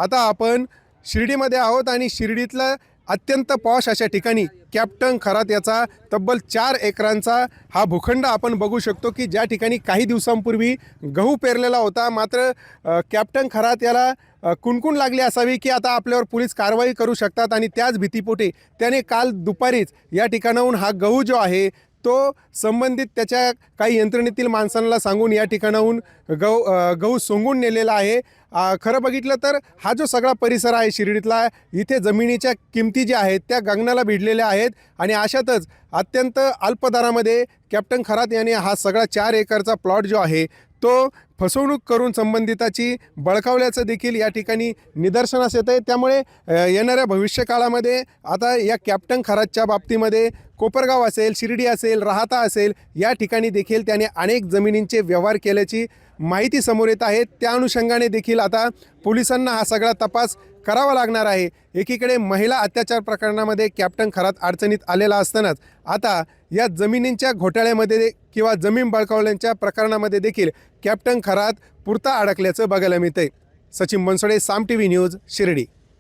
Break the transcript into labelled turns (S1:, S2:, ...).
S1: आता आपण शिर्डीमध्ये आहोत आणि शिर्डीतलं अत्यंत पॉश अशा ठिकाणी कॅप्टन खरात याचा तब्बल 4 एकरांचा हा भूखंड आपण बघू शकतो की ज्या ठिकाणी काही दिवसांपूर्वी गहू पेरलेला होता। मात्र कॅप्टन खरात याला कुणकुण लागली असावी की आता आपल्यावर पोलीस कारवाई करू शकतात आणि त्याच भीतीपोटी त्याने काल दुपारीच या ठिकाणाहून हा गहू जो आहे तो संबंधित त्याच्या काही यंत्रणेतील माणसांना सांगून या ठिकाणाहून गहू सोंगून नेलेला आहे। खरं बघितलं तर हा जो सगळा परिसर आहे शिर्डीतला, इथे जमिनीच्या किमती ज्या आहेत त्या गगनाला भिडलेल्या आहेत आणि अशातच अत्यंत अल्प दरामध्ये कॅप्टन खरात याने हा सगळा 4 एकरचा प्लॉट जो आहे तो फसवणूक करून संबंधिताची बळकावल्याचं देखील या ठिकाणी निदर्शनास येतं आहे। त्यामुळे येणाऱ्या भविष्यकाळामध्ये आता या कॅप्टन खरातच्या बाबतीमध्ये कोपरगाव असेल, शिर्डी असेल, राहाता असेल या ठिकाणी देखील त्याने अनेक जमिनींचे व्यवहार केल्याची माहिती समोर येत आहे। त्या अनुषंगाने देखील आता पोलिसांना हा सगळा तपास करावा लागणार आहे। एकीकडे महिला अत्याचार प्रकरणामध्ये कॅप्टन खरात अडचणीत आलेला असतानाच आता या जमिनींच्या घोटाळ्यामध्ये किंवा जमीन बळकावल्यांच्या प्रकरणामध्ये देखील कॅप्टन खरात पुरता अडकल्याचं बघायला मिळतंय। सचिन बनसोडे, साम टीव्ही न्यूज, शिर्डी।